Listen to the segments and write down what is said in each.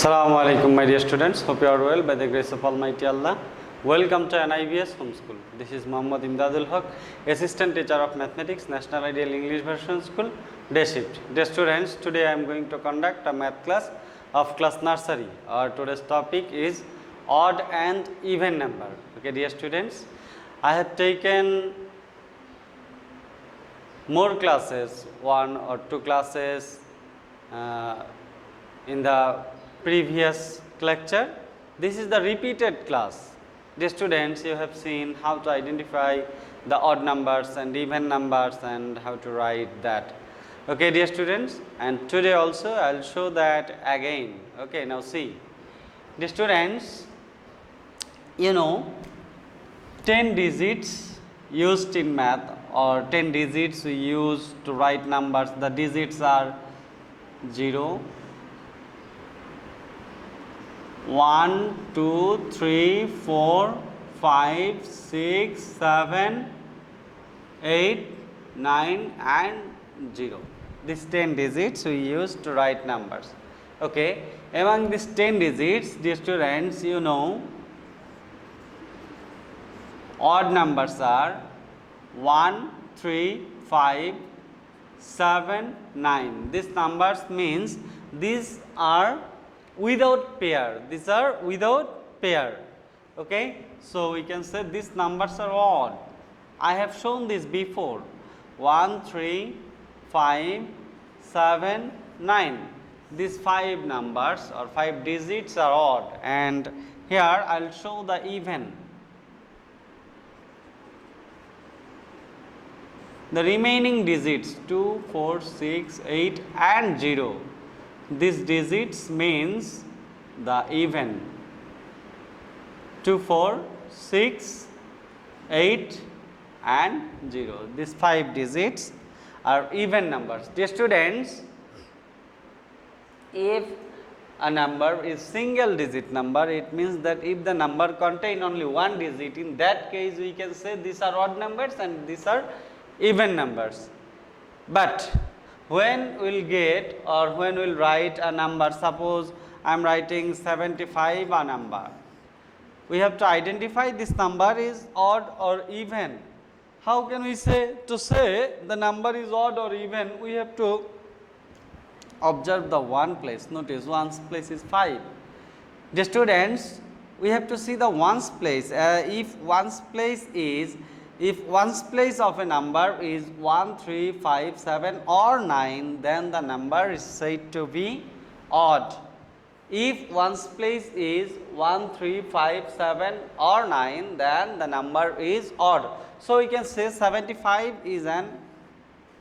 Assalamu alaikum, my dear students. Hope you are well by the grace of Almighty Allah. Welcome to NIVS Homeschool. This is Muhammad Emdadul Haque, Assistant Teacher of Mathematics, National Ideal English Version School, Day Shift. Dear students, today I am going to conduct a math class of class Nursery. Our today's topic is odd and even number. Okay, dear students, I have taken more classes, one or two classes in the previous lecture. This is the repeated class. Dear students, you have seen how to identify the odd numbers and even numbers and how to write that. Okay, dear students, and today also I will show that again. Okay, now see, dear students, you know 10 digits used in math, or 10 digits we use to write numbers. The digits are 0, 1, 2, 3, 4, 5, 6, 7, 8, 9 and 0. These 10 digits we use to write numbers. Okay, among these 10 digits, dear students, you know odd numbers are 1, 3, 5, 7, 9. These numbers means these are without pair. These are without pair. Okay, so we can say these numbers are odd. I have shown this before. 1, 3, 5, 7, 9. These 5 numbers or 5 digits are odd, and here I will show the even. The remaining digits 2, 4, 6, 8 and 0. These digits means the even. 2, 4, 6, 8 and 0. These 5 digits are even numbers. Dear students, if a number is single digit number, it means that if the number contain only one digit, in that case we can say these are odd numbers and these are even numbers. But when we will get, or when we will write a number, suppose I am writing 75 a number, we have to identify this number is odd or even. How can we say, to say the number is odd or even, we have to observe the one place. Notice one's place is 5. Dear students, we have to see the ones place. If ones place of a number is 1, 3, 5, 7 or 9, then the number is said to be odd. If ones place is 1, 3, 5, 7 or 9, then the number is odd. So we can say 75 is an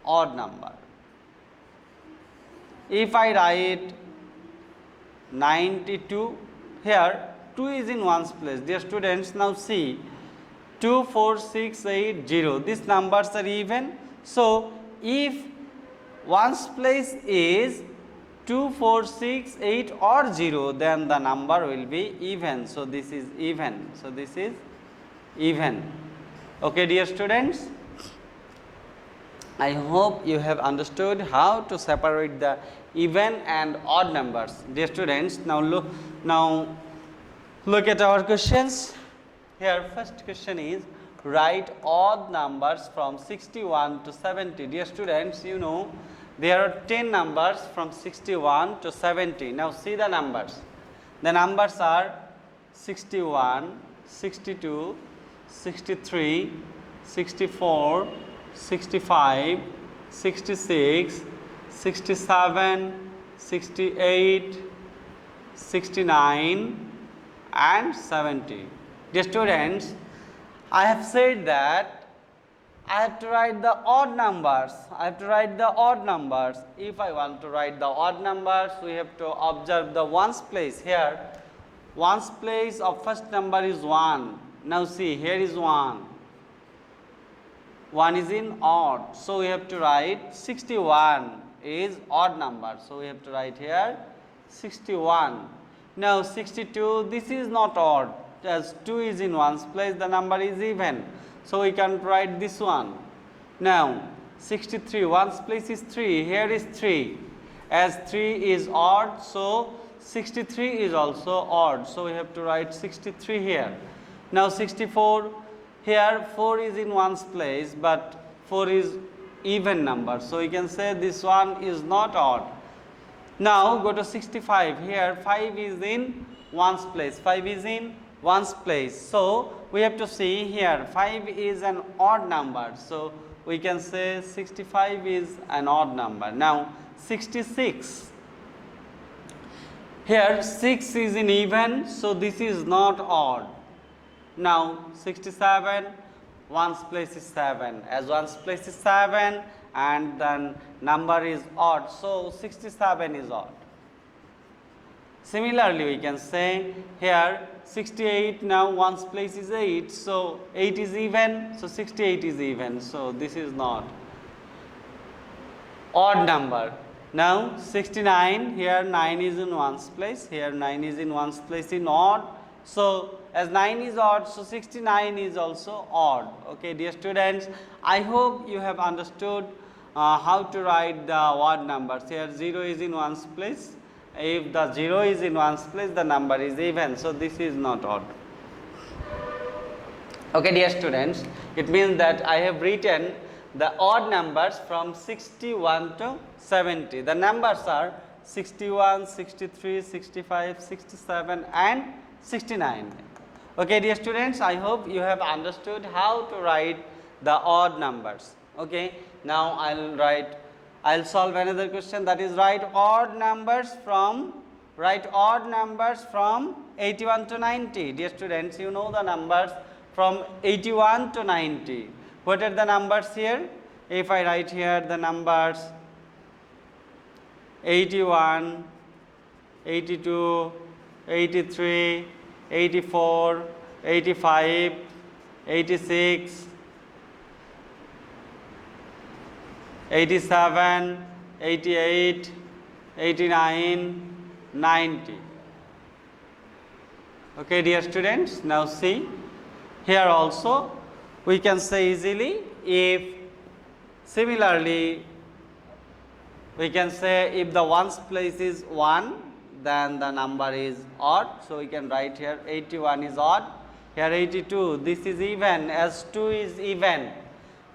odd number. If I write 92, here 2 is in ones place. Dear students, now see, 2, 4, 6, 8, 0. These numbers are even. So if ones place is 2, 4, 6, 8 or 0, then the number will be even. So this is even. So this is even. Okay, dear students, I hope you have understood how to separate the even and odd numbers. Dear students, now look at our questions. Here first question is, write odd numbers from 61 to 70. Dear students, you know there are 10 numbers from 61 to 70. Now see the numbers. The numbers are 61, 62, 63, 64, 65, 66, 67, 68, 69 and 70. Dear students, I have said that I have to write the odd numbers. If I want to write the odd numbers, we have to observe the ones place. Here, ones place of first number is 1. Now see, here is 1. 1 is in odd. So we have to write 61 is odd number. So we have to write here 61. Now 62, this is not odd. As 2 is in ones place, the number is even. So we can write this one. Now 63, ones place is 3, here is 3. As 3 is odd, so 63 is also odd, so we have to write 63 here. Now 64, here 4 is in ones place, but 4 is even number, so we can say this one is not odd. Now go to 65, here 5 is in ones place, 5 is in ones place, so we have to see here 5 is an odd number, so we can say 65 is an odd number. Now 66, here 6 is in even, so this is not odd. Now 67, ones place is 7, as ones place is 7 and then number is odd, so 67 is odd. Similarly, we can say here 68, now ones place is 8, so 8 is even, so 68 is even, so this is not odd number. Now 69, here 9 is in ones place, here 9 is in ones place in odd, so as 9 is odd, so 69 is also odd. Okay, dear students, I hope you have understood how to write the odd numbers. Here 0 is in ones place. If the 0 is in ones place, the number is even, so this is not odd. Okay, dear students, it means that I have written the odd numbers from 61 to 70. The numbers are 61, 63, 65, 67 and 69. Okay, dear students, I hope you have understood how to write the odd numbers. Okay, now I'll solve another question, that is write odd numbers from 81 to 90. Dear students, you know the numbers from 81 to 90. What are the numbers here? If I write here the numbers 81, 82, 83, 84, 85, 86, 87, 88, 89, 90. Okay, dear students, now see here also we can say easily, if similarly we can say if the ones place is 1, then the number is odd, so we can write here 81 is odd, here 82, this is even, as 2 is even,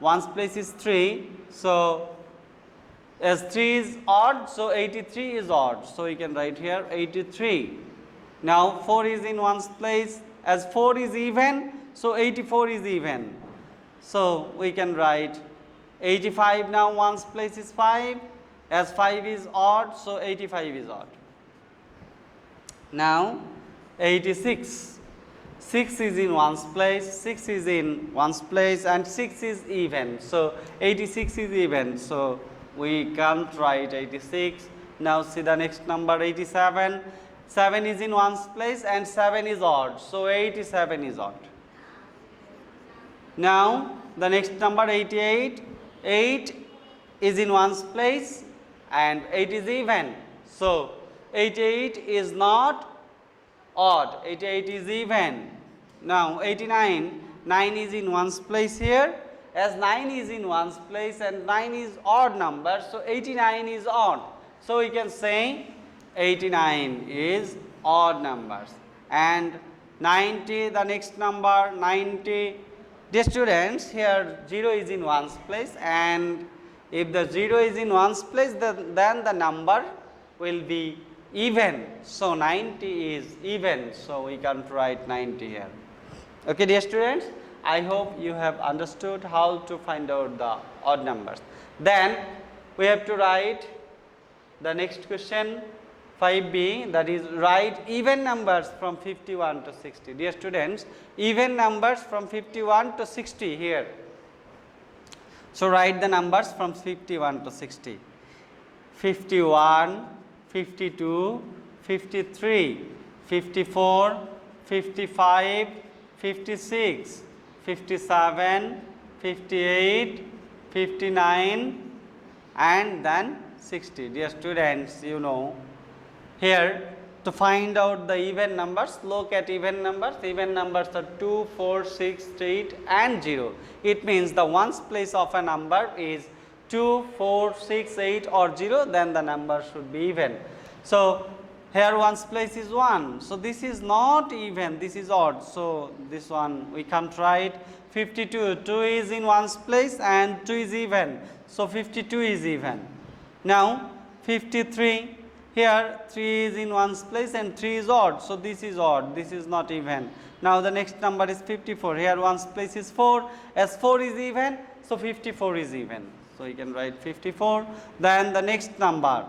ones place is 3, so as 3 is odd, so 83 is odd, so we can write here 83. Now 4 is in ones place, as 4 is even, so 84 is even, so we can write 85. Now ones place is 5, as 5 is odd, so 85 is odd. Now 86, 6 is in ones place, 6 is in ones place and 6 is even, so 86 is even, so we can't write 86. Now see the next number 87, 7 is in ones place and 7 is odd, so 87 is odd. Now the next number 88, 8 is in ones place and 8 is even, so 88 is not odd, 88 is even. Now 89, 9 is in ones place here, as 9 is in ones place and 9 is odd number, so 89 is odd, so we can say 89 is odd numbers. And 90, the next number 90, dear students, here 0 is in ones place, and if the 0 is in ones place, then the number will be even, so 90 is even, so we can't write 90 here. Okay, dear students, I hope you have understood how to find out the odd numbers. Then we have to write the next question 5b, that is write even numbers from 51 to 60. Dear students, even numbers from 51 to 60 here. So write the numbers from 51 to 60. 51, 52, 53, 54, 55, 56, 57, 58, 59 and then 60. Dear students, you know, here to find out the even numbers, look at even numbers. Even numbers are 2, 4, 6, 8 and 0. It means the ones place of a number is 2, 4, 6, 8 or 0, then the number should be even. So Here ones place is 1. So this is not even, this is odd. So this one we can't write. 52, 2 is in ones place and 2 is even. So 52 is even. Now 53, here 3 is in ones place and 3 is odd. So this is odd, this is not even. Now the next number is 54. Here ones place is 4. As 4 is even, so 54 is even. So you can write 54. Then the next number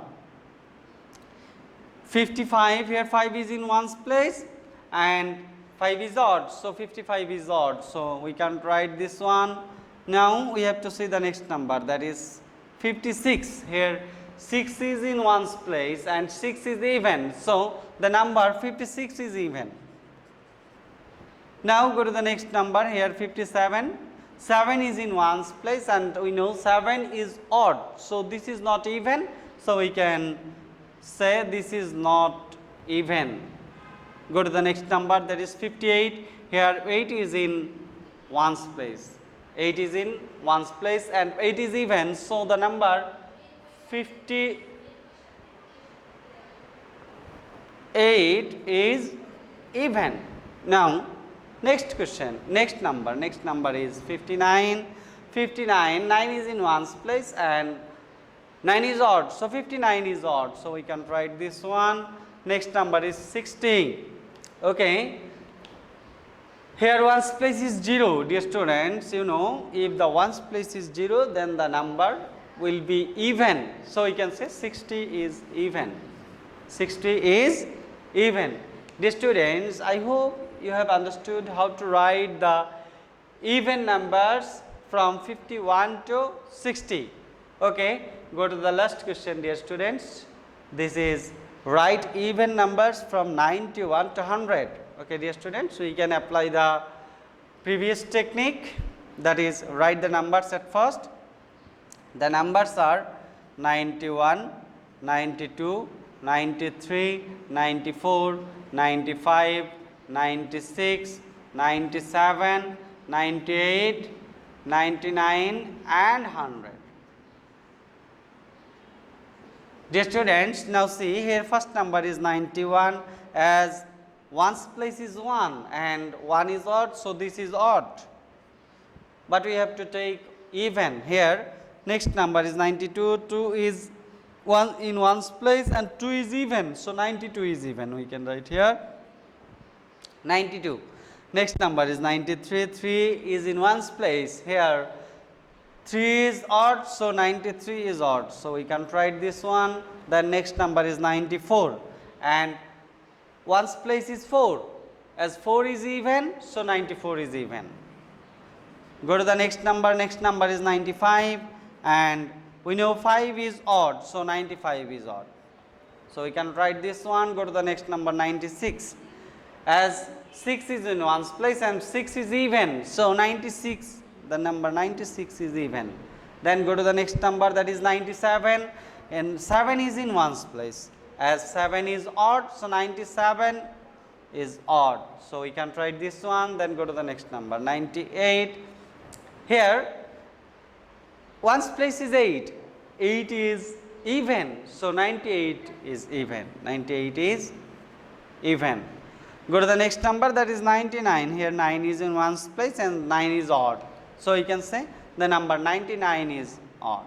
55, here 5 is in ones place and 5 is odd. So 55 is odd. So we can write this one. Now we have to see the next number, that is 56. Here 6 is in ones place and 6 is even. So the number 56 is even. Now go to the next number, here 57. 7 is in ones place and we know 7 is odd. So this is not even. So we can say this is not even. Go to the next number, that is 58. Here 8 is in ones place. 8 is in ones place and 8 is even. So the number 58 is even. Now next question, next number is 59. 59, 9 is in ones place and 9 is odd. So 59 is odd. So we can write this one. Next number is 60. Okay. Here ones place is 0. Dear students, you know, if the ones place is 0, then the number will be even. So we can say 60 is even. 60 is even. Dear students, I hope you have understood how to write the even numbers from 51 to 60. Okay, go to the last question, dear students. This is write even numbers from 91 to 100. Okay, dear students, we can apply the previous technique, that is write the numbers at first. The numbers are 91, 92, 93, 94, 95, 96, 97, 98, 99 and 100. Dear students, now see here first number is 91, as ones place is 1 and 1 is odd, so this is odd. But we have to take even here. Next number is 92, 2 is 1 in ones place and 2 is even, so 92 is even. We can write here 92. Next number is 93, 3 is in ones place. Here 3 is odd, so 93 is odd. So we can write this one. The next number is 94 and ones place is 4. As 4 is even, so 94 is even. Go to the next number is 95 and we know 5 is odd, so 95 is odd. So we can write this one. Go to the next number 96. As 6 is in ones place and 6 is even, so 96, the number 96 is even. Then go to the next number, that is 97 and 7 is in ones place. As 7 is odd, so 97 is odd. So we can write this one. Then go to the next number 98. Here ones place is 8. 8 is even, so 98 is even. 98 is even. Go to the next number, that is 99. Here 9 is in ones place and 9 is odd. So you can say the number 99 is odd.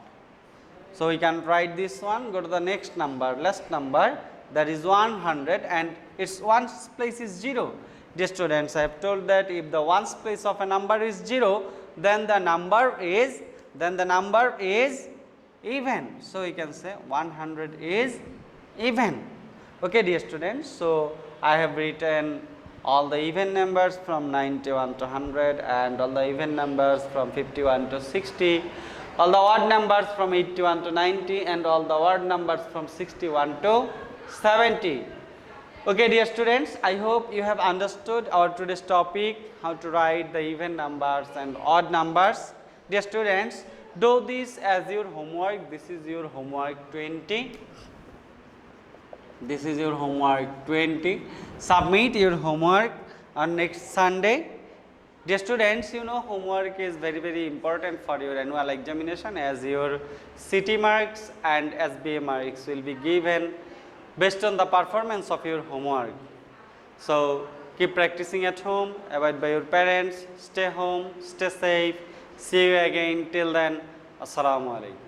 So we can write this one. Go to the next number, last number, that is 100 and its ones place is 0. Dear students, I have told that if the ones place of a number is 0, then the number is even. So you can say 100 is even. Okay, dear students. So I have written all the even numbers from 91 to 100 and all the even numbers from 51 to 60, all the odd numbers from 81 to 90 and all the odd numbers from 61 to 70. Okay, dear students, I hope you have understood our today's topic, how to write the even numbers and odd numbers. Dear students, do this as your homework. This is your homework 20. This is your homework 20. Submit your homework on next Sunday. Dear students, you know homework is very important for your annual examination, as your CT marks and SBA marks will be given based on the performance of your homework. So keep practicing at home, abide by your parents, stay home, stay safe. See you again. Till then, Assalamu alaikum.